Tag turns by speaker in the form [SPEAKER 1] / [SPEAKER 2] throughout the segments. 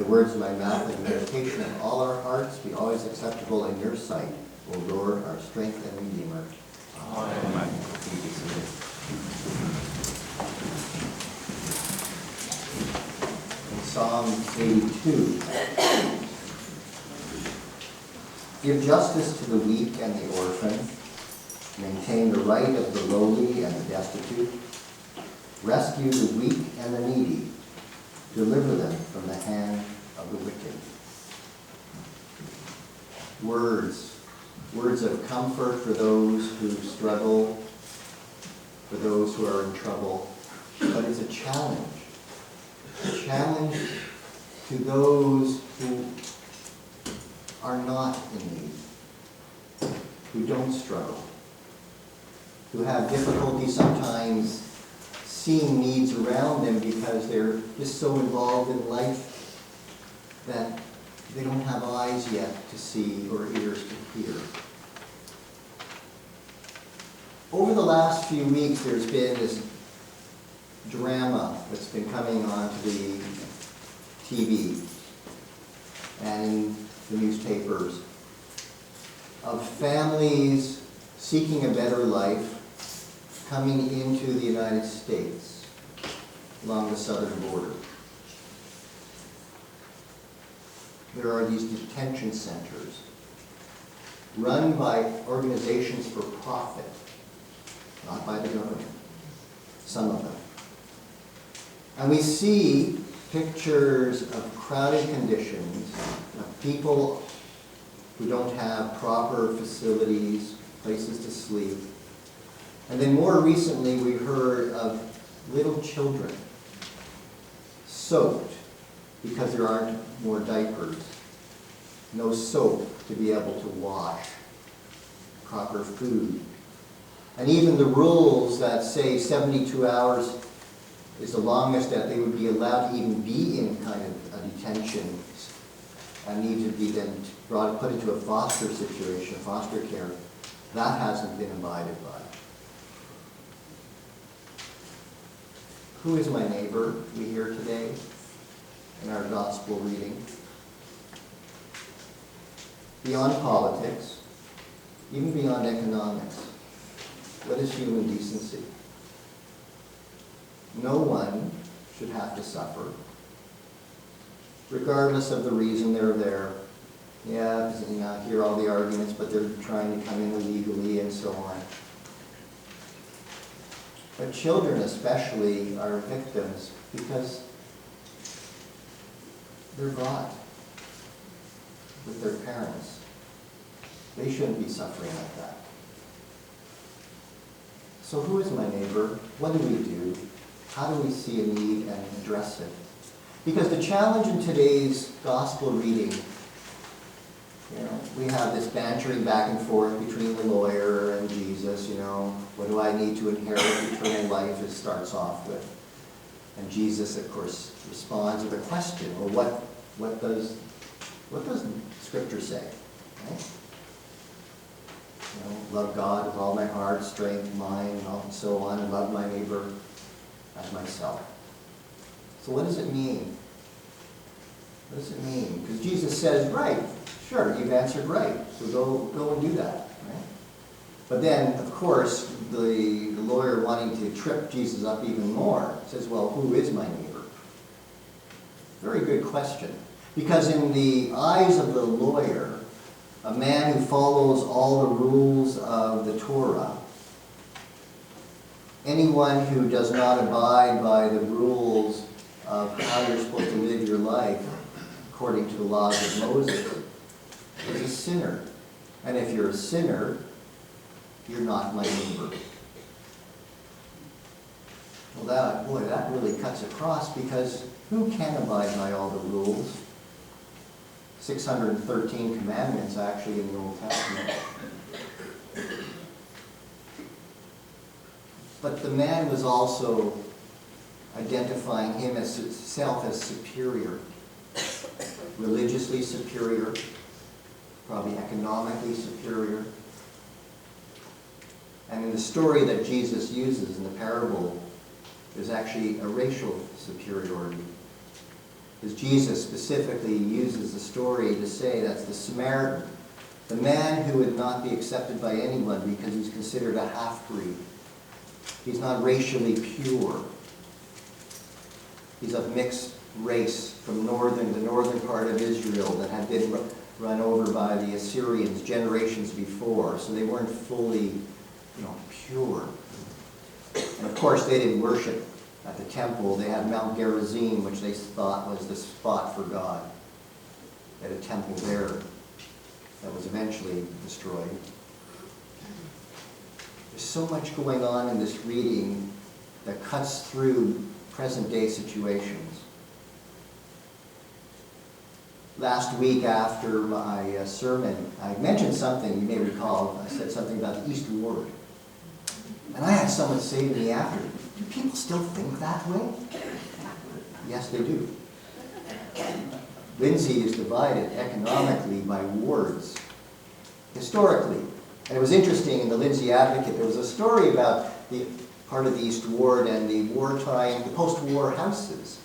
[SPEAKER 1] words of my mouth and the meditation of all our hearts be always acceptable in your sight, O Lord, our strength and Redeemer. Amen. Psalm 82. Give justice to the weak and the orphan. Maintain the right of the lowly and the destitute. Rescue the weak and the needy. Deliver them from the hand of the wicked. Words of comfort for those who struggle, for those who are in trouble. But it's a challenge. A challenge to those who are not in need, who don't struggle, who have difficulty sometimes seeing needs around them because they're just so involved in life that they don't have eyes yet to see or ears to hear. Over the last few weeks, there's been this drama that's been coming onto the TV and in the newspapers of families seeking a better life coming into the United States along the southern border. There are these detention centers run by organizations for profit, not by the government, some of them. And we see pictures of crowded conditions, of people who don't have proper facilities, places to sleep. And then more recently, we heard of little children soaked because there aren't more diapers, no soap to be able to wash, proper food. And even the rules that say 72 hours is the longest that they would be allowed to even be in kind of a detention and need to be then put into a foster situation, foster care. That hasn't been abided by. Who is my neighbor, we hear today in our gospel reading? Beyond politics, even beyond economics, what is human decency? No one should have to suffer, regardless of the reason they're there. Yeah, I hear all the arguments, but they're trying to come in illegally and so on. But children especially are victims because they're brought with their parents. They shouldn't be suffering like that. So who is my neighbor? What do we do? How do we see a need and address it? Because the challenge in today's gospel reading, we have this bantering back and forth between the lawyer and Jesus, what do I need to inherit eternal life, it starts off with. And Jesus, of course, responds with a question, well, what does Scripture say? Right? Love God with all my heart, strength, mind, and so on, and love my neighbor as myself. So what does it mean? What does it mean? Because Jesus says, right, sure, you've answered right, so go and do that. Right? But then, of course, the lawyer wanting to trip Jesus up even more says, well, who is my neighbor? Very good question. Because in the eyes of the lawyer, a man who follows all the rules of the Torah, anyone who does not abide by the rules of how you're supposed to live your life according to the laws of Moses is a sinner. And if you're a sinner, you're not my neighbor. Well, that really cuts across, because who can abide by all the rules? 613 commandments actually in the Old Testament. But the man was also identifying himself as superior, religiously superior, probably economically superior. And in the story that Jesus uses in the parable, there's actually a racial superiority. Because Jesus specifically uses the story to say that's the Samaritan, the man who would not be accepted by anyone because he's considered a half-breed. He's not racially pure. He's of mixed race from the northern part of Israel that had been run over by the Assyrians generations before. So they weren't fully, pure. And of course, they didn't worship at the temple. They had Mount Gerizim, which they thought was the spot for God. They had a temple there that was eventually destroyed. There's so much going on in this reading that cuts through present-day situations. Last week after my sermon, I mentioned something, you may recall, I said something about the East Ward. And I had someone say to me after, do people still think that way? Yes, they do. Lindsay is divided economically by wards, historically. And it was interesting in the Lindsay Advocate, there was a story about the part of the East Ward and the wartime, the post-war houses,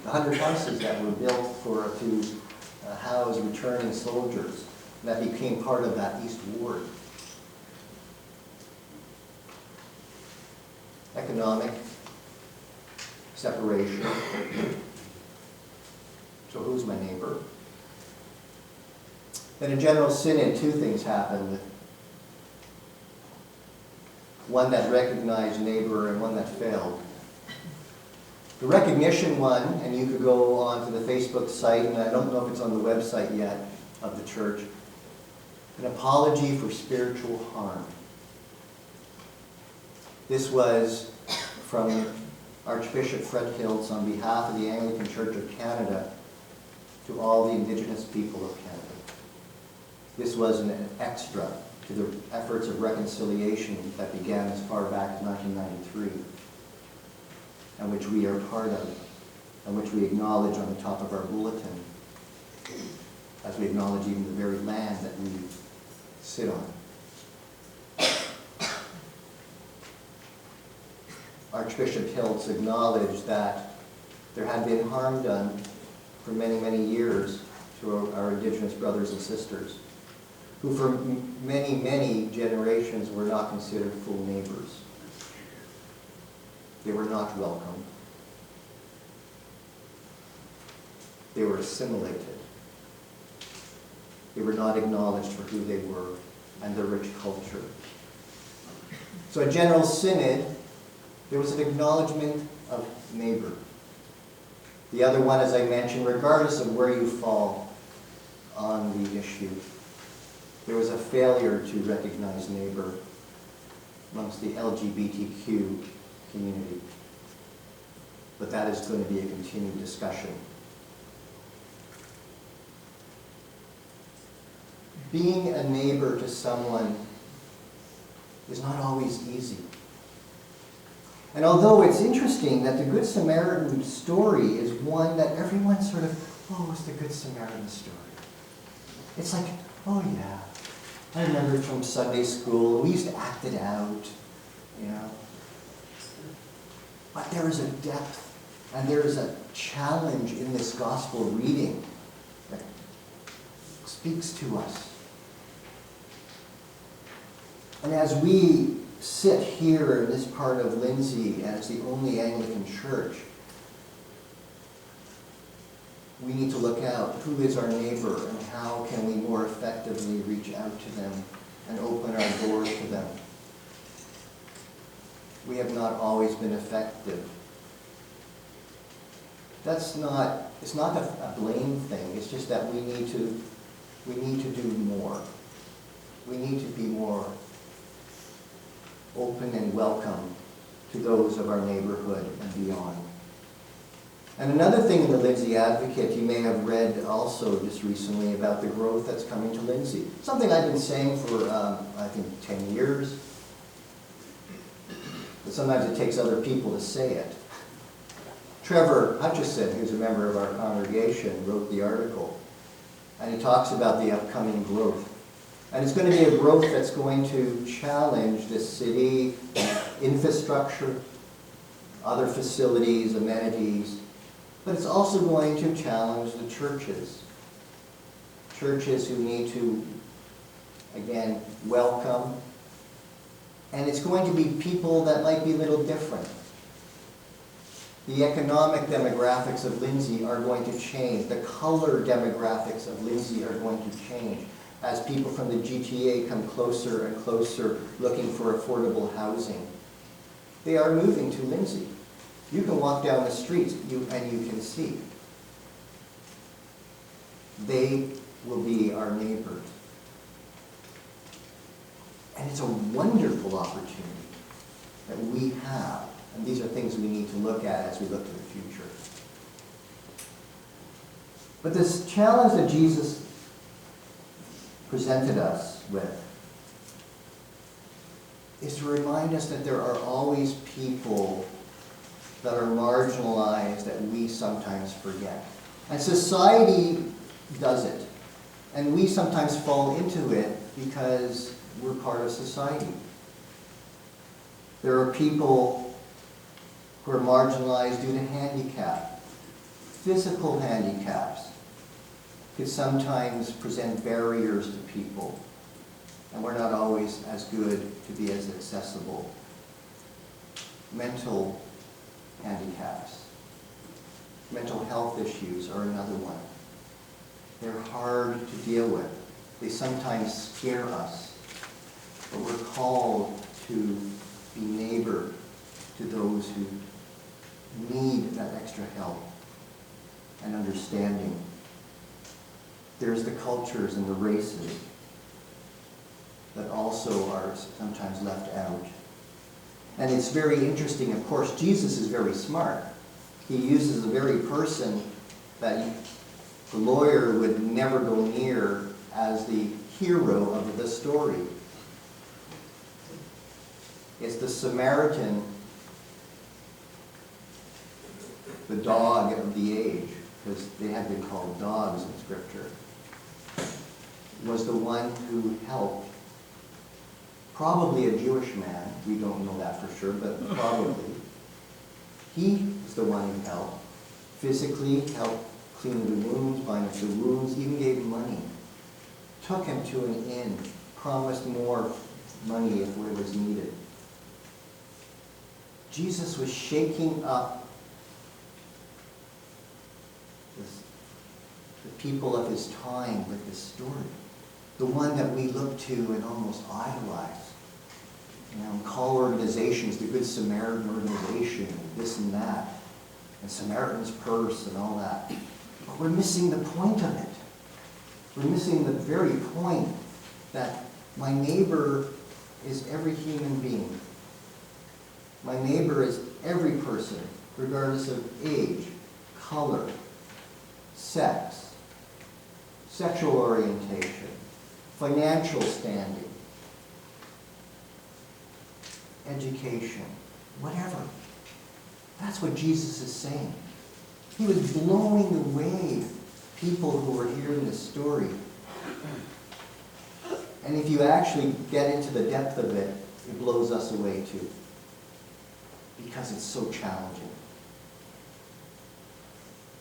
[SPEAKER 1] the 100 houses that were built to house returning soldiers. And that became part of that East Ward. Economic separation. So who's my neighbor? Then in General Synod, two things happened. One that recognized neighbor and one that failed. The recognition one, and you could go onto the Facebook site, and I don't know if it's on the website yet of the church, an apology for spiritual harm. This was from Archbishop Fred Hiltz on behalf of the Anglican Church of Canada to all the Indigenous people of Canada. This was an extra to the efforts of reconciliation that began as far back as 1993, and which we are part of, and which we acknowledge on the top of our bulletin, as we acknowledge even the very land that we sit on. Archbishop Hiltz acknowledged that there had been harm done for many, many years to our Indigenous brothers and sisters, who for many, many generations were not considered full neighbors. They were not welcome. They were assimilated. They were not acknowledged for who they were and their rich culture. So at General Synod, there was an acknowledgement of neighbor. The other one, as I mentioned, regardless of where you fall on the issue, there was a failure to recognize neighbor amongst the LGBTQ community. But that is going to be a continued discussion. Being a neighbor to someone is not always easy. And although it's interesting that the Good Samaritan story is one that everyone sort of, oh, it's the Good Samaritan story. It's like, oh yeah, I remember it from Sunday school. We used to act it out, But there is a depth and there is a challenge in this gospel reading that speaks to us. And as we sit here in this part of Lindsay as the only Anglican church, we need to look out who is our neighbor and how can we more effectively reach out to them and open our doors to them. We have not always been effective. It's not a blame thing. It's just that we need to do more. We need to be more open and welcome to those of our neighborhood and beyond. And another thing in the Lindsay Advocate, you may have read also just recently about the growth that's coming to Lindsay. Something I've been saying for, I think, 10 years. But sometimes it takes other people to say it. Trevor Hutchison, who's a member of our congregation, wrote the article. And he talks about the upcoming growth. And it's going to be a growth that's going to challenge this city, infrastructure, other facilities, amenities, But it's also going to challenge the churches. Churches who need to, again, welcome. And it's going to be people that might be a little different. The economic demographics of Lindsay are going to change. The color demographics of Lindsay are going to change as people from the GTA come closer and closer looking for affordable housing. They are moving to Lindsay. You can walk down the streets and you can see. They will be our neighbors. And it's a wonderful opportunity that we have. And these are things we need to look at as we look to the future. But this challenge that Jesus presented us with is to remind us that there are always people that are marginalized that we sometimes forget. And society does it. And we sometimes fall into it because we're part of society. There are people who are marginalized due to handicap. Physical handicaps could sometimes present barriers to people, and we're not always as good to be as accessible. Mental handicaps, mental health issues are another one. They're hard to deal with. They sometimes scare us, but we're called to be neighbor to those who need that extra help and understanding. There's the cultures and the races that also are sometimes left out. And it's very interesting, of course, Jesus is very smart. He uses the very person that the lawyer would never go near as the hero of the story. It's the Samaritan, the dog of the age, because they had been called dogs in Scripture, was the one who helped. Probably a Jewish man, we don't know that for sure, but probably. He was the one who helped. Physically helped clean the wounds, bind up the wounds, even gave money. Took him to an inn, promised more money if it was needed. Jesus was shaking up the people of his time with this story. The one that we look to and almost idolize. You know, and call organizations the Good Samaritan organization, and this and that, and Samaritan's Purse and all that. But we're missing the point of it. We're missing the very point that my neighbor is every human being. My neighbor is every person, regardless of age, color, sex, sexual orientation, financial standing, education, whatever. That's what Jesus is saying. He was blowing away people who were hearing this story. And if you actually get into the depth of it, it blows us away too. Because it's so challenging.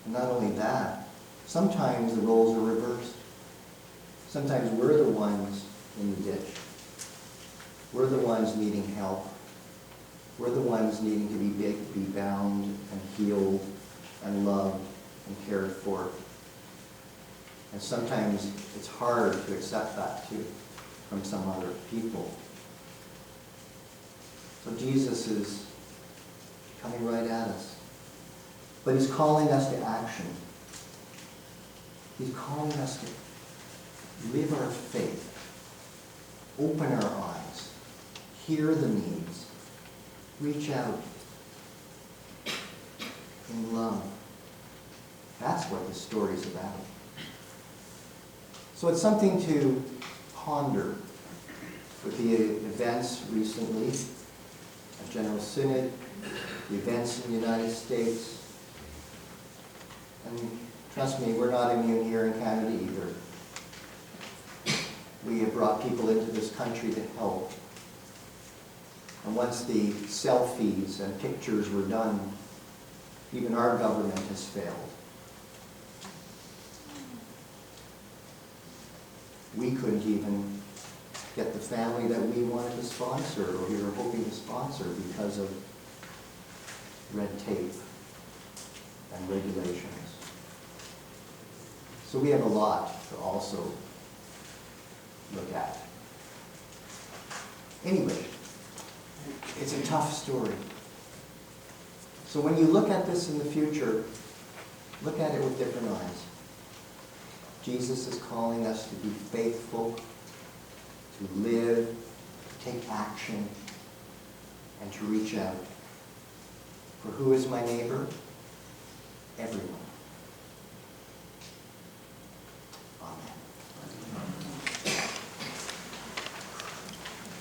[SPEAKER 1] And not only that, sometimes the roles are reversed. Sometimes we're the ones in the ditch. We're the ones needing help. We're the ones needing to be bound and healed and loved and cared for. And sometimes it's hard to accept that too from some other people. So Jesus is coming right at us. But he's calling us to action. He's calling us to live our faith, open our eyes, hear the needs, reach out in love. That's what this story is about. So it's something to ponder with the events recently at General Synod, the events in the United States. And trust me, we're not immune here in Canada either. We have brought people into this country to help. And once the selfies and pictures were done, Even our government has failed. We couldn't even get the family that we wanted to sponsor or we were hoping to sponsor because of red tape and regulations. So we have a lot to also look at. Anyway, it's a tough story. So when you look at this in the future, look at it with different eyes. Jesus is calling us to be faithful, to live, to take action, and to reach out. For who is my neighbor? Everyone.